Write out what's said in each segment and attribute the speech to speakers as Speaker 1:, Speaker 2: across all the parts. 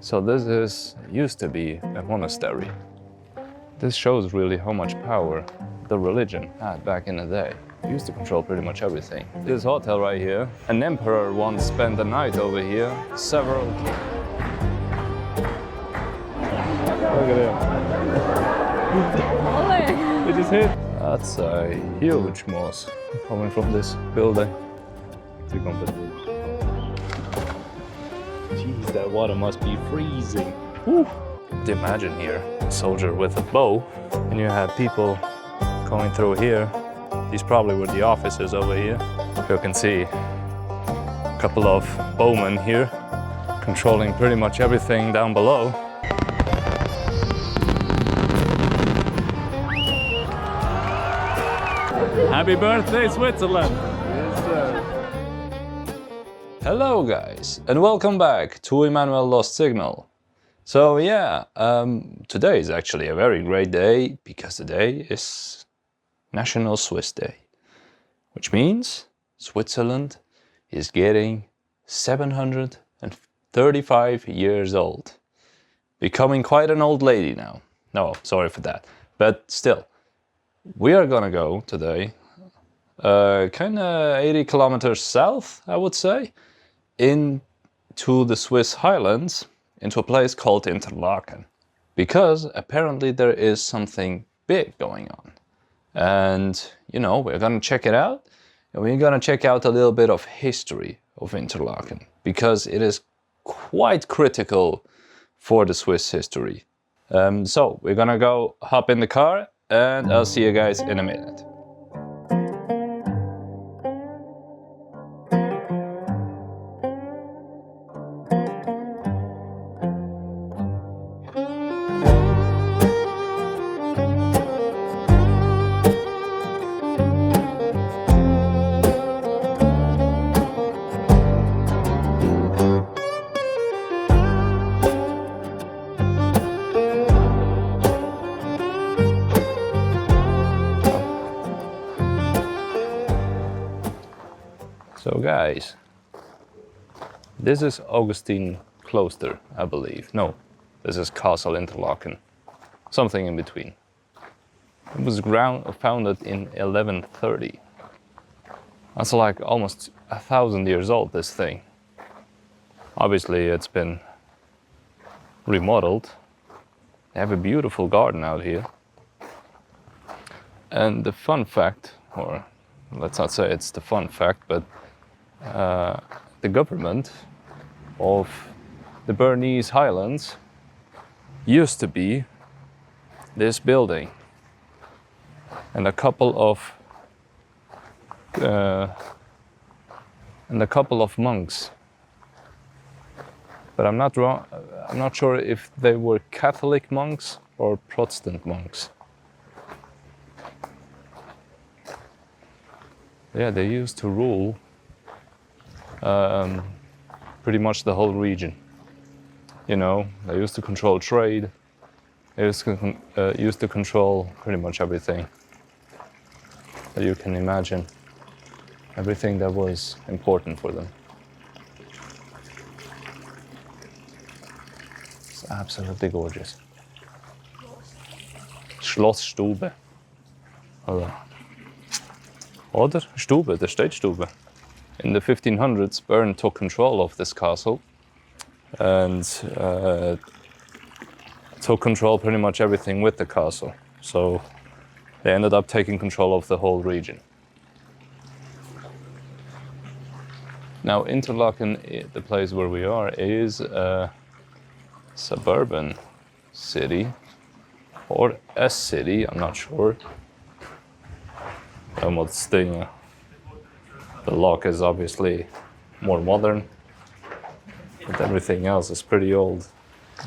Speaker 1: So this used to be a monastery. This shows really how much power the religion had back in the day. It used to control pretty much everything. This hotel right here, an emperor once spent the night over here. Several... Look at him. It just hit. That's a huge moss coming from this building. Jeez, that water must be freezing. Woo. Imagine here, a soldier with a bow, and you have people going through here. These probably were the officers over here. You can see a couple of bowmen here, controlling pretty much everything down below. Happy birthday, Switzerland! Yes, sir. Hello guys, and welcome back to Emmanuel Lost Signal. So yeah, today is actually a very great day because today is National Swiss Day, which means Switzerland is getting 735 years old, becoming quite an old lady now. No, sorry for that, but still, we are gonna go today kind of 80 kilometers south, I would say, into the Swiss highlands, into a place called Interlaken, because apparently there is something big going on. And, you know, we're gonna check it out, and we're gonna check out a little bit of history of Interlaken, because it is quite critical for the Swiss history. So we're gonna go hop in the car, and I'll see you guys in a minute. So guys, this is Augustine Cloister, I believe. No, this is Castle Interlaken, something in between. It was founded in 1130. That's like almost 1,000 years old, this thing. Obviously it's been remodeled. They have a beautiful garden out here. And the fun fact, or let's not say it's the fun fact, but the government of the Bernese Highlands used to be this building, and a couple of monks. But I'm not sure if they were Catholic monks or Protestant monks. Yeah, they used to rule pretty much the whole region. You know, they used to control trade. They used to control pretty much everything that you can imagine. Everything that was important for them. It's absolutely gorgeous. Schlossstube. Oder Stube, da steht Stube. In the 1500s, Bern took control of this castle and took control pretty much everything with the castle. So they ended up taking control of the whole region. Now Interlaken, the place where we are, is a suburban city, or a city, I'm not sure. The lock is obviously more modern, but everything else is pretty old.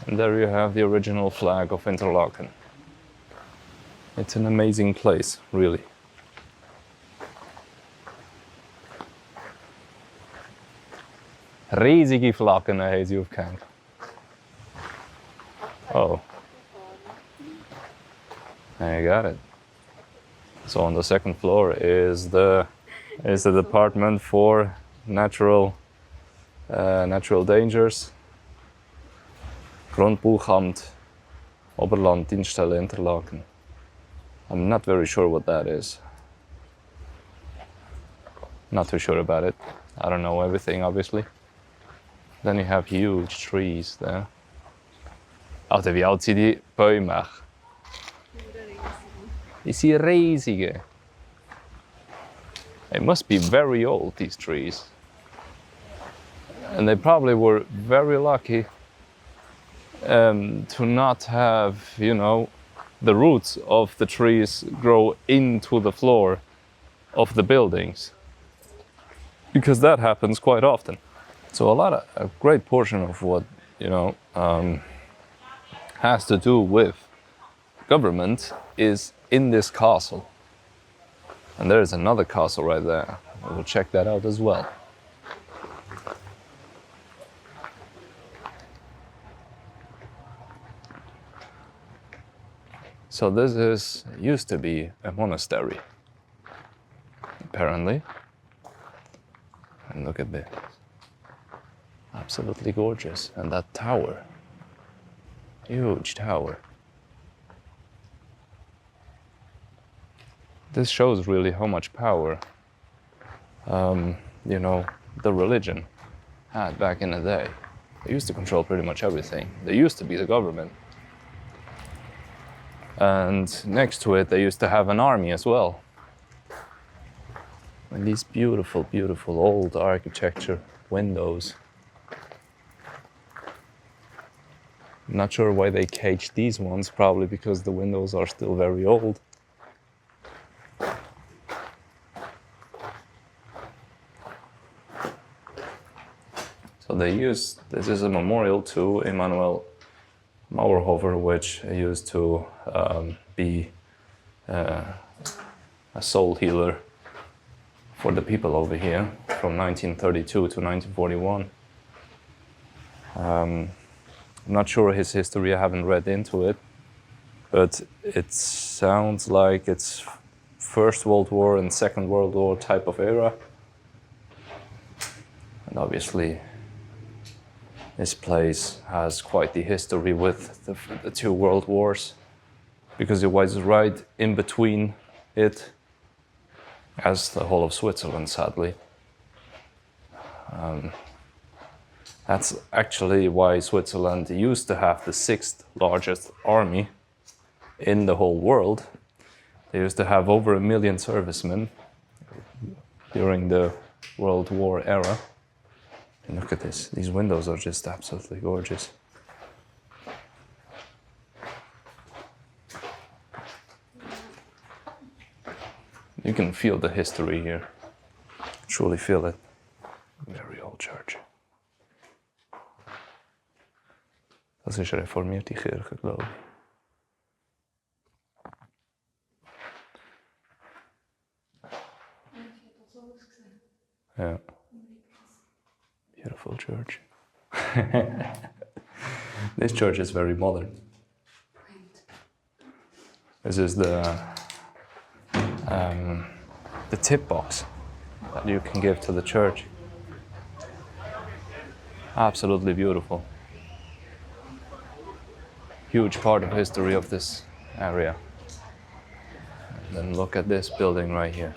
Speaker 1: And there you have the original flag of Interlaken. It's an amazing place, really. Riesige Flaggen haben sie aufgehängt. Oh. There you got it. So on the second floor is the department for natural dangers. Grundbuchamt, Oberland, Dienststelle, Interlaken. I'm not very sure what that is. Not too sure about it. I don't know everything, obviously. Then you have huge trees there. Alter, wie alt sind die Bäume? Die sind riesige. It must be very old, these trees. And they probably were very lucky to not have, you know, the roots of the trees grow into the floor of the buildings. Because that happens quite often. So a great portion of what, you know, has to do with government is in this castle. And there is another castle right there. We'll check that out as well. So this used to be a monastery, apparently. And look at this. Absolutely gorgeous. And that tower. Huge tower. This shows really how much power, you know, the religion had back in the day. They used to control pretty much everything. They used to be the government. And next to it, they used to have an army as well. And these beautiful, beautiful old architecture, windows. I'm not sure why they caged these ones, probably because the windows are still very old. So this is a memorial to Emanuel Mauerhofer, which used to be a soul healer for the people over here from 1932 to 1941. I'm not sure his history, I haven't read into it, but it sounds like it's First World War and Second World War type of era. And obviously, this place has quite the history with the two world wars, because it was right in between it, as the whole of Switzerland, sadly. That's actually why Switzerland used to have the 6th largest army in the whole world. They used to have over 1 million servicemen during the World War era. And look at this, these windows are just absolutely gorgeous. You can feel the history here, truly feel it. Very old church. Das ist eine reformierte Kirche, glaube ich. Yeah. Beautiful church. This church is very modern. This is the tip box that you can give to the church. Absolutely beautiful. Huge part of history of this area. And then look at this building right here.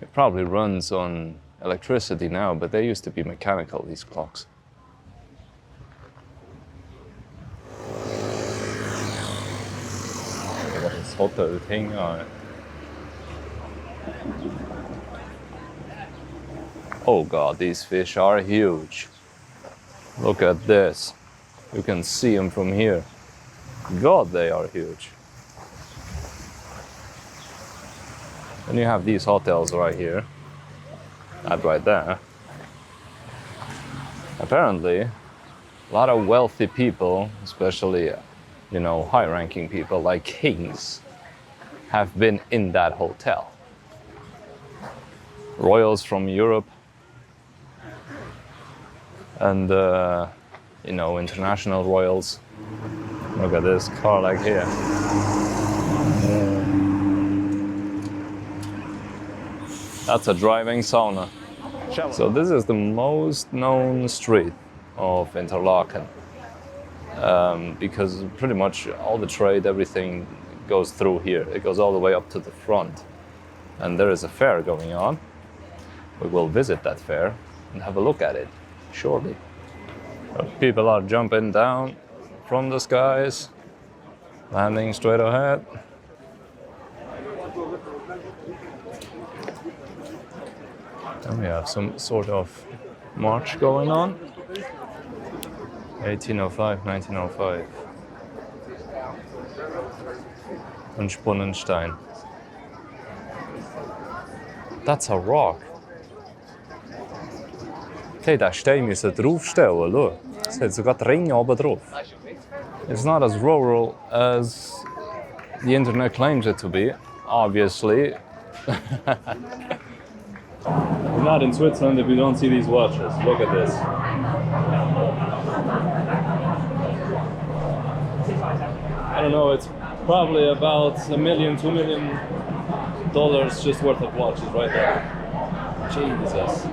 Speaker 1: It probably runs on electricity now, but they used to be mechanical, these clocks. What is hotel thing on it? Oh God, these fish are huge. Look at this. You can see them from here. God, they are huge. And you have these hotels right here, that right there. Apparently, a lot of wealthy people, especially, you know, high-ranking people like kings, have been in that hotel. Royals from Europe and, you know, international royals. Look at this car like here. That's a driving sauna. So this is the most known street of Interlaken, because pretty much all the trade, everything goes through here. It goes all the way up to the front. And there is a fair going on. We will visit that fair and have a look at it shortly. People are jumping down from the skies, landing straight ahead. And we have some sort of march going on. 1805, 1905. Und Spunnenstein. That's a rock. Okay, that Stein müssen draufstellen, schau. Es hat sogar die Ringe oben drauf. It's not as rural as the internet claims it to be, obviously. We're not in Switzerland if you don't see these watches. Look at this. I don't know, it's probably about $1 million, $2 million just worth of watches right there. Jesus.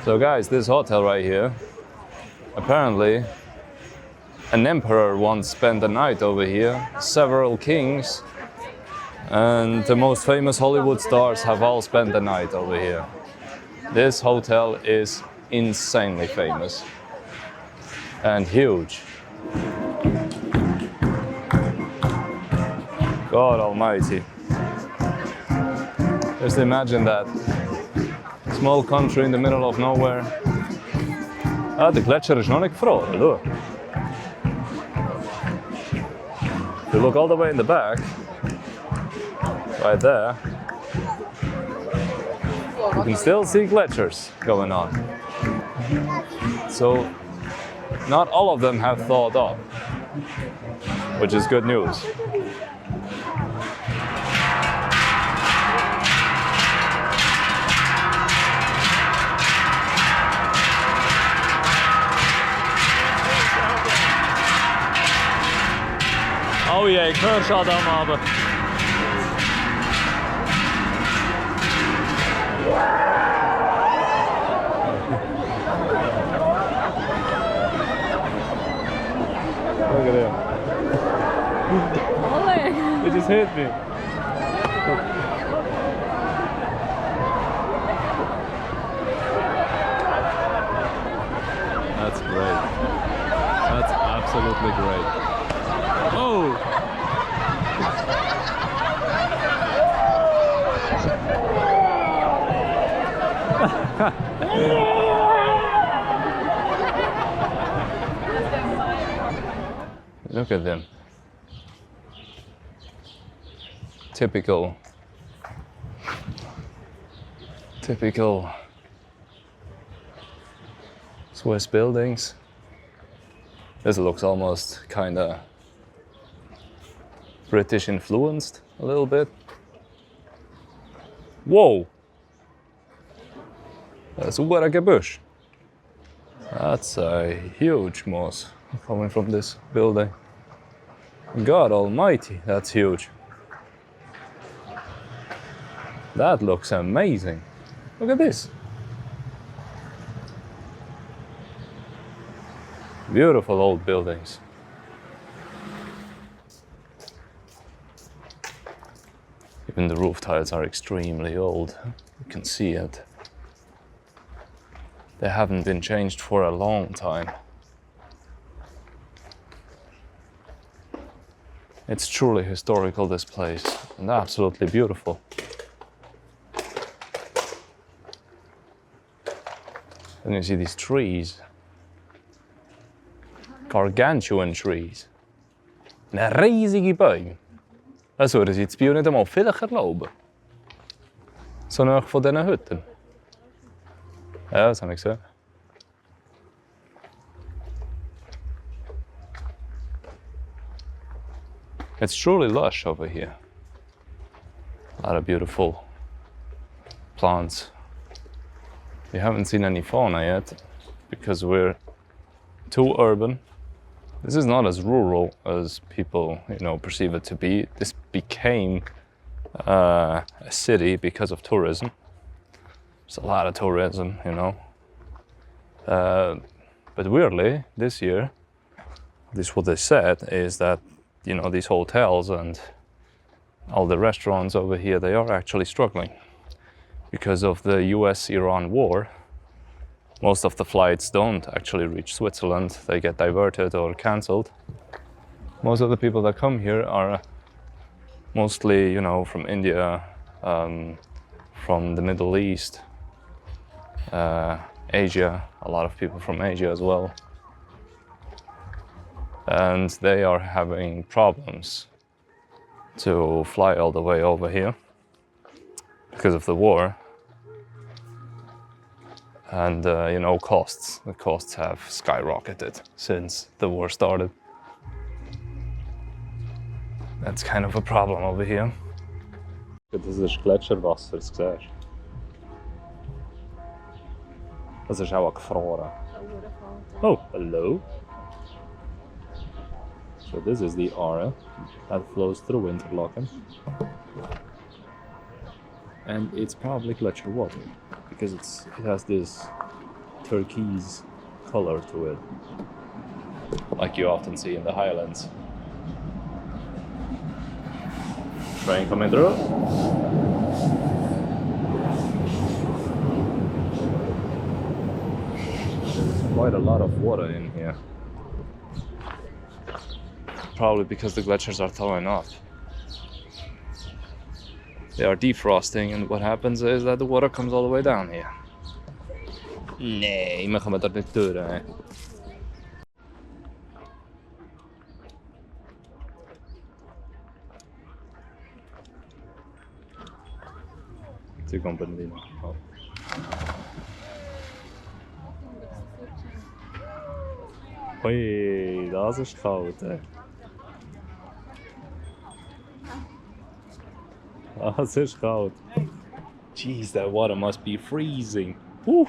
Speaker 1: So guys, this hotel right here, apparently an emperor once spent the night over here, several kings, and the most famous Hollywood stars have all spent the night over here. This hotel is insanely famous and huge. God almighty. Just imagine that. Small country in the middle of nowhere. Ah, the Gletscher is noch nicht gefroren, look. If you look all the way in the back, right there, you can still see glaciers going on. So, not all of them have thawed up, which is good news. Oh jee, Kursaal dan maar. Look at him. It just hit me. That's great. That's absolutely great. Oh! Look at them. Typical Swiss buildings. This looks almost kinda British influenced a little bit. Whoa! That's a Gebüsch. That's a huge moss coming from this building. God almighty, that's huge. That looks amazing. Look at this. Beautiful old buildings. Even the roof tiles are extremely old. You can see it. They haven't been changed for a long time. It's truly historical, this place, and absolutely beautiful. And you see these trees. Gargantuan trees. Eine riesige Bäume. Das würden sie in Bio nicht einmal vielleicht erlauben. So nahe von diesen Hütten. Ja, das habe ich gesehen. It's truly lush over here. A lot of beautiful plants. We haven't seen any fauna yet because we're too urban. This is not as rural as people, perceive it to be. This became a city because of tourism. There's a lot of tourism, But weirdly, this year, this what they said is that, these hotels and all the restaurants over here, they are actually struggling. Because of the US-Iran war, most of the flights don't actually reach Switzerland. They get diverted or cancelled. Most of the people that come here are mostly, from India, from the Middle East, Asia, a lot of people from Asia as well. And they are having problems to fly all the way over here because of the war. And, costs. The costs have skyrocketed since the war started. That's kind of a problem over here. Das ist Gletscherwasser, das siehst du. Das ist auch gefroren. Oh, hello. So this is the Aare that flows through Interlaken. And it's probably glacier water because it has this turquoise color to it, like you often see in the highlands. Train coming through. There's quite a lot of water in here. Probably because the glaciers are thawing off. They are defrosting, and what happens is that the water comes all the way down here. Nee, wir kommen dort nicht durch. Sie kommt nicht mehr. Oh. Ui, das ist kalt. Das ist kalt. Jeez, that water must be freezing. Woo.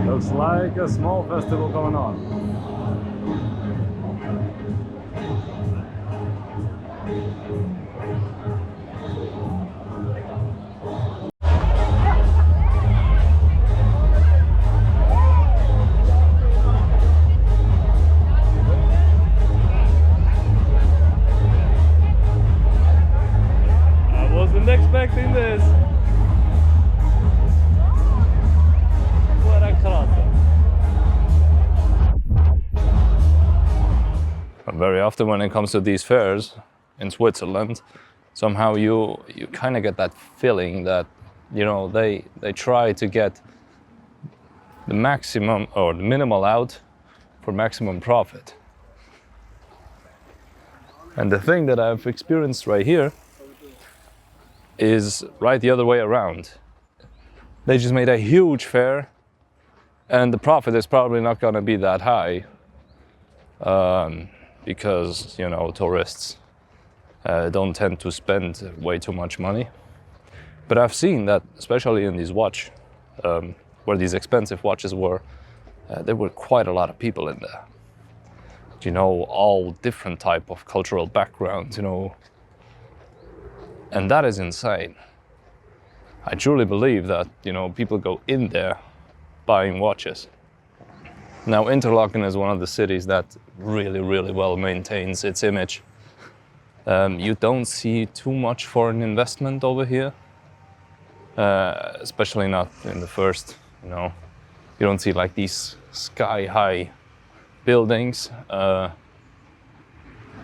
Speaker 1: Looks like a small festival going on. I wasn't expecting this. Very often when it comes to these fairs in Switzerland, somehow you kind of get that feeling that, they try to get the maximum or the minimal out for maximum profit. And the thing that I've experienced right here is right the other way around. They just made a huge fair and the profit is probably not going to be that high. Because, tourists don't tend to spend way too much money. But I've seen that, especially in these where these expensive watches were, there were quite a lot of people in there. All different type of cultural backgrounds, And that is insane. I truly believe that, people go in there buying watches. Now, Interlaken is one of the cities that really, really well maintains its image. You don't see too much foreign investment over here, especially not in the first, You don't see like these sky-high buildings.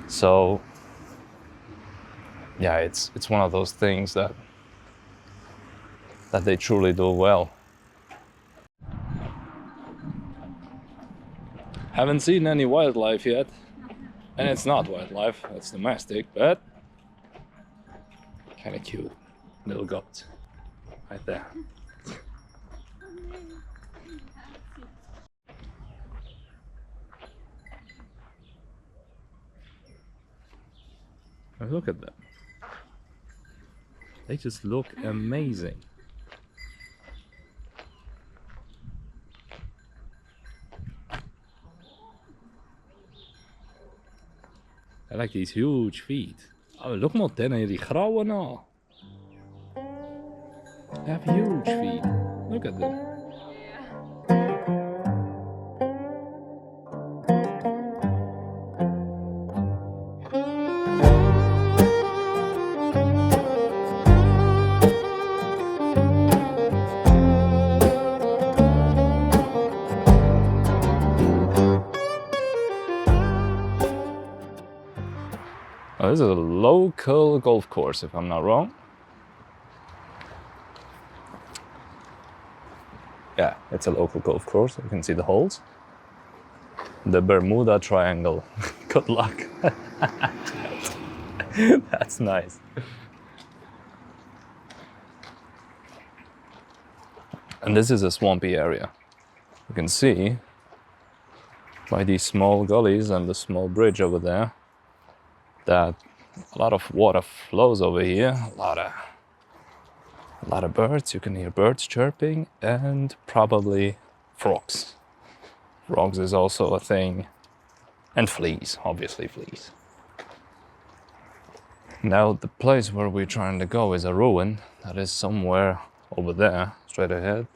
Speaker 1: So, yeah, it's one of those things that they truly do well. Haven't seen any wildlife yet, and it's not wildlife, it's domestic, but kind of cute. Little goat, right there. Look at them. They just look amazing. I like these huge feet. Oh, look mal denen die Grauen an. They have huge feet. Look at them. Oh, this is a local golf course, if I'm not wrong. Yeah, it's a local golf course. You can see the holes. The Bermuda Triangle. Good luck. That's nice. And this is a swampy area. You can see by these small gullies and the small bridge over there that a lot of water flows over here. A lot of birds. You can hear birds chirping and probably frogs. Frogs is also a thing. And fleas, obviously fleas. Now the place where we're trying to go is a ruin that is somewhere over there, straight ahead.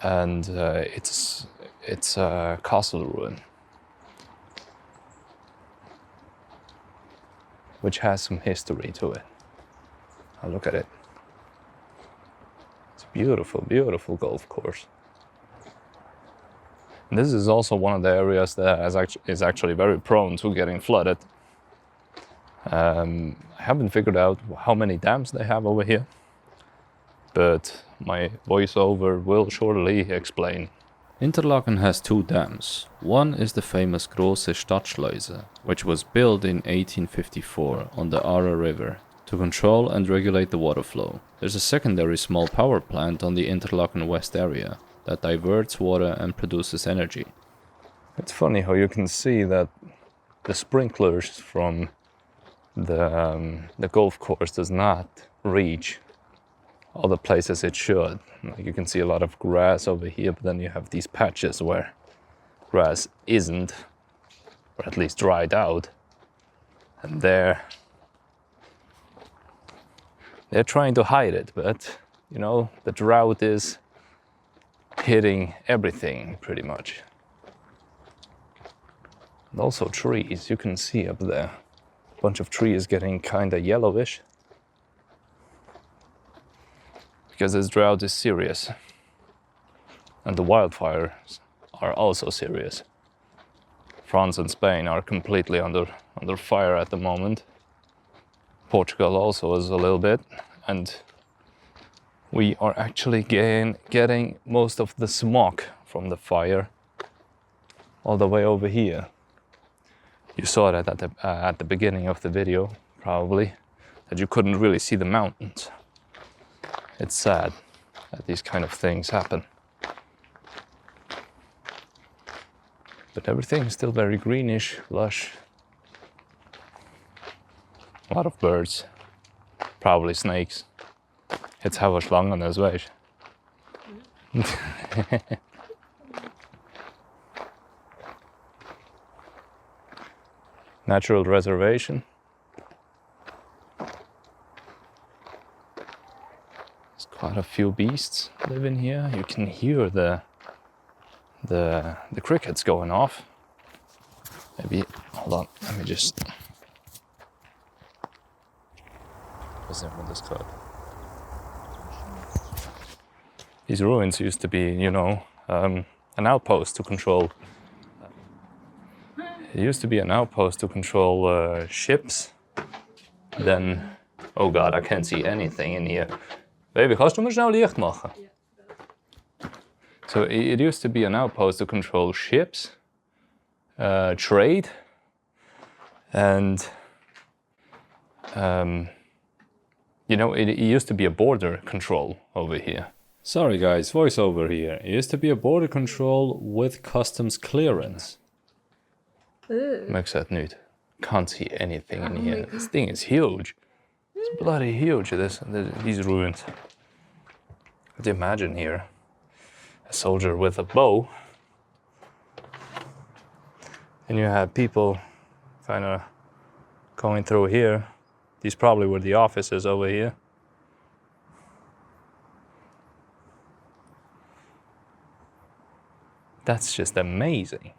Speaker 1: And it's a castle ruin, which has some history to it. Oh, look at it. It's a beautiful, beautiful golf course. And this is also one of the areas that is actually very prone to getting flooded. I haven't figured out how many dams they have over here, but my voiceover will shortly explain. Interlaken has two dams. One is the famous Große Stadtschleuse, which was built in 1854 on the Aare River to control and regulate the water flow. There's a secondary small power plant on the Interlaken West area that diverts water and produces energy. It's funny how you can see that the sprinklers from the golf course does not reach all the places it should. Like you can see a lot of grass over here, but then you have these patches where grass isn't, or at least dried out. And they're trying to hide it, but you know, the drought is hitting everything pretty much. And also trees, you can see up there, a bunch of trees getting kind of yellowish. Because this drought is serious. And the wildfires are also serious. France and Spain are completely under fire at the moment. Portugal also is a little bit. And we are actually getting most of the smog from the fire all the way over here. You saw that at the beginning of the video, probably, that you couldn't really see the mountains. It's sad that these kind of things happen. But everything is still very greenish, lush. A lot of birds, probably snakes. Jetzt haben wir Schlangen, das weißt du. Natural reservation. There's quite a few beasts living here. You can hear the crickets going off. Maybe, hold on, let me just... Was there with this code? These ruins used to be, you know, an outpost to control. It used to be an outpost to control ships. Then, oh God, I can't see anything in here. Baby, kannst du mir schnell Licht machen? So it used to be an outpost to control ships, trade, and you know, it used to be a border control over here. Sorry guys, voiceover here. It used to be a border control with customs clearance. Makes that nude. Can't see anything in here. This thing is huge. It's bloody huge, these ruins. Could you imagine here a soldier with a bow And you have people kind of going through here. These probably were the offices over here. That's just amazing.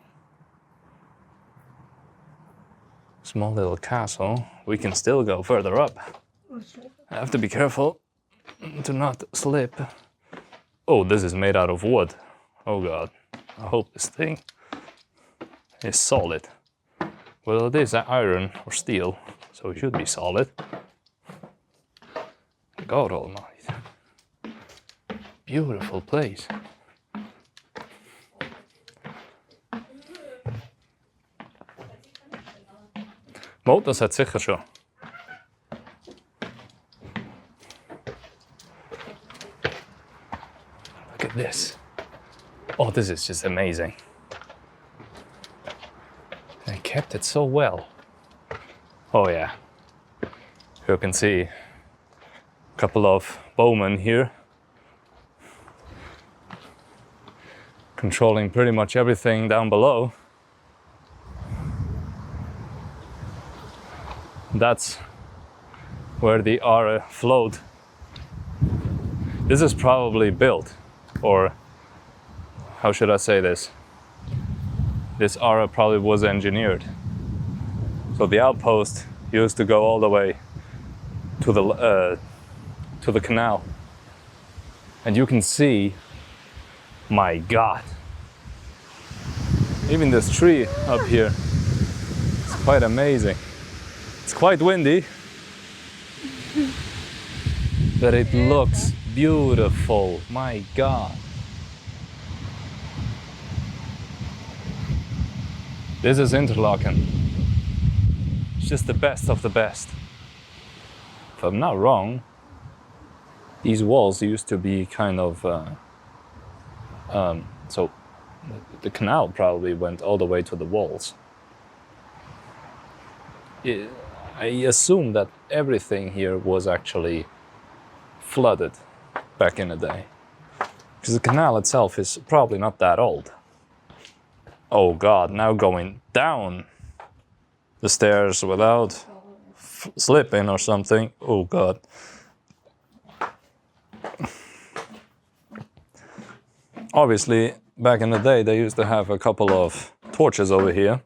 Speaker 1: Small little castle. We can still go further up. I have to be careful to not slip. Oh, this is made out of wood. Oh God, I hope this thing is solid. Well, it is iron or steel, so it should be solid. God almighty. Beautiful place. Motors hat sicher schon. Look at this. Oh, this is just amazing. They kept it so well. Oh yeah. You can see a couple of bowmen here. Controlling pretty much everything down below. That's where the Aare flowed. This is probably built, or how should I say this? This Aare probably was engineered. So the outpost used to go all the way to the canal. And you can see, my God, even this tree up here, it's quite amazing. It's quite windy, but it looks beautiful, my God. This is Interlaken. It's just the best of the best. If I'm not wrong, these walls used to be kind of, so the canal probably went all the way to the walls. I assume that everything here was actually flooded back in the day. Because the canal itself is probably not that old. Oh God, now going down the stairs without slipping or something. Oh God. Obviously, back in the day, they used to have a couple of torches over here.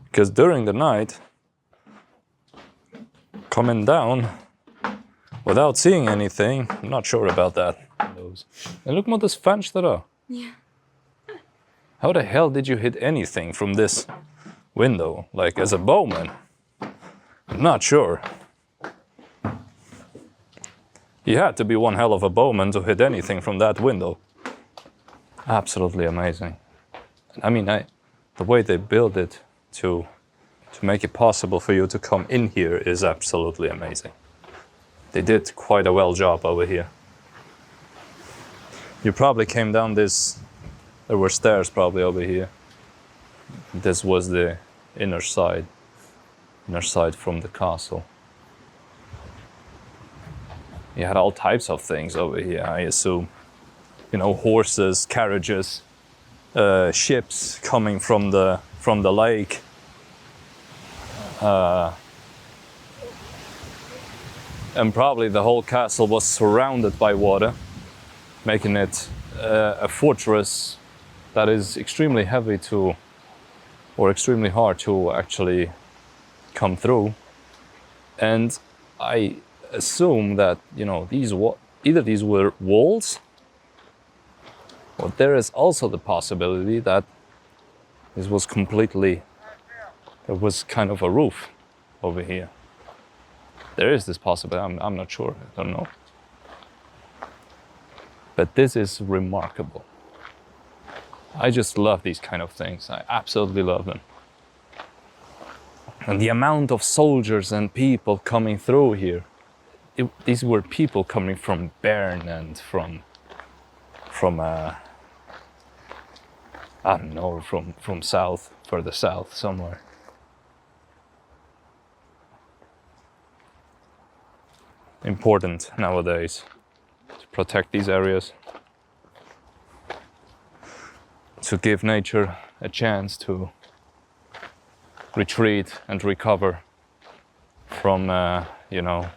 Speaker 1: Because during the night, coming down without seeing anything, I'm not sure about that. And look what this fönster.
Speaker 2: Yeah.
Speaker 1: How the hell did you hit anything from this window? Like as a bowman? I'm not sure. You had to be one hell of a bowman to hit anything from that window. Absolutely amazing. I mean, the way they built it to make it possible for you to come in here is absolutely amazing. They did quite a well job over here. You probably came down this, there were stairs probably over here. This was the inner side from the castle. You had all types of things over here, I assume. You know, horses, carriages, ships coming from the lake. And probably the whole castle was surrounded by water, making it a fortress that is extremely heavy to, or extremely hard to actually come through. And I assume that, you know, either these were walls, or there is also the possibility that this was completely, there was kind of a roof over here. There is this possibility, I'm not sure, I don't know. But this is remarkable. I just love these kind of things, I absolutely love them. And the amount of soldiers and people coming through here, these were people coming from Bern and from I don't know, from south, further south somewhere. Important nowadays to protect these areas. to give nature a chance to retreat and recover from, you know,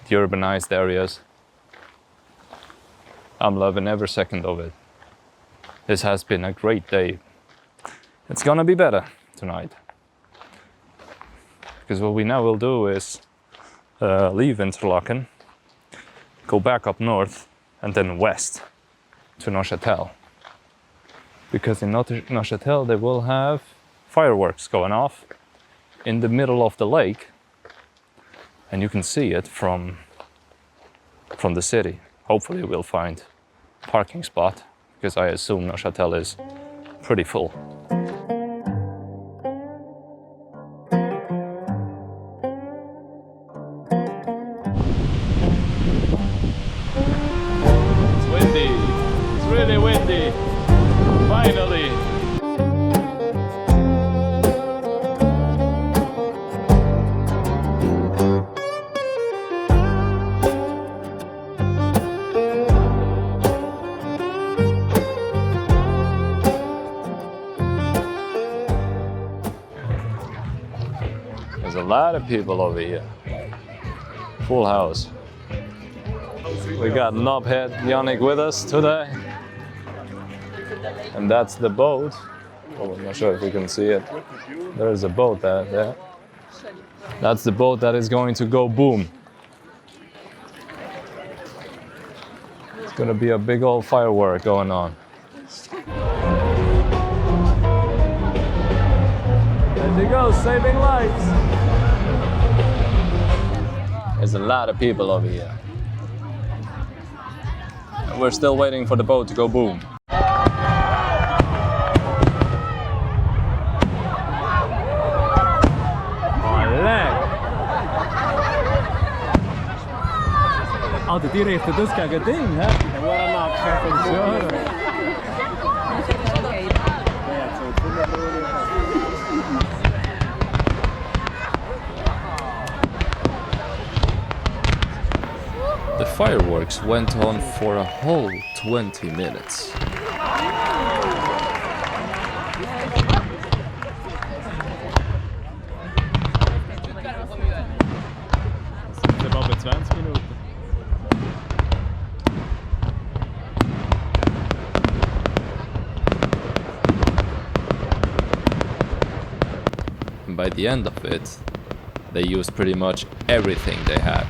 Speaker 1: the urbanized areas. I'm loving every second of it. This has been a great day. It's gonna be better tonight. Because what we now will do is leave Interlaken, go back up north, and then west to Neuchâtel. Because in Neuchâtel they will have fireworks going off in the middle of the lake, and you can see it from the city. Hopefully we'll find a parking spot, because I assume Neuchâtel is pretty full. It's windy. It's really windy. Finally. There's a lot of people over here. Full house. We got knobhead Yannick with us today. And that's the boat. Oh, I'm not sure if you can see it. There's a boat there. That's the boat that is going to go boom. It's gonna be a big old firework going on. There you go, saving lives. There's a lot of people over here. And we're still waiting for the boat to go boom.
Speaker 2: Also, die richten das gegen Ding, hä?
Speaker 1: The fireworks went on for a whole 20 minutes.
Speaker 2: Det var 20 minuter.
Speaker 1: And by the end of it, they used pretty much everything they had.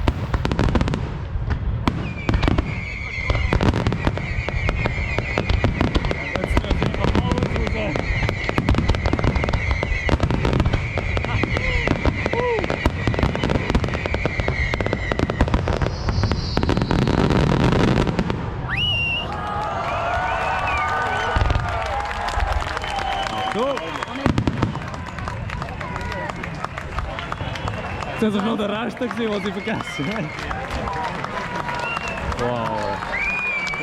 Speaker 2: Das war noch der Rest, den sie vergessen haben. Wow,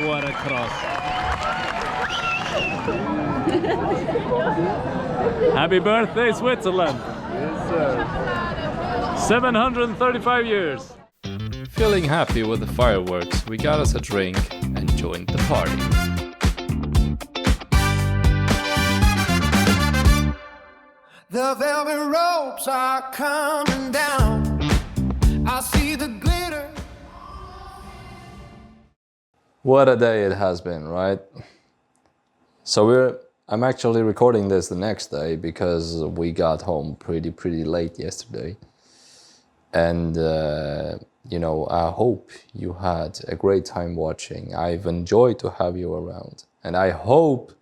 Speaker 2: what a krass. Happy birthday, Switzerland!
Speaker 3: Yes, sir.
Speaker 2: 735 years!
Speaker 1: Feeling happy with the fireworks, we got us a drink and joined the party.
Speaker 4: The velvet ropes are coming down. I see the glitter.
Speaker 1: What a day it has been, right? So I'm actually recording this the next day because we got home pretty late yesterday. And you know, I hope you had a great time watching. I've enjoyed to have you around, and I hope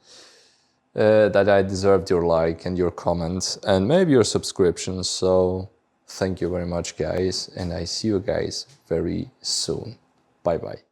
Speaker 1: that I deserved your like and your comments and maybe your subscription. So thank you very much, guys, and I see you guys very soon. Bye bye.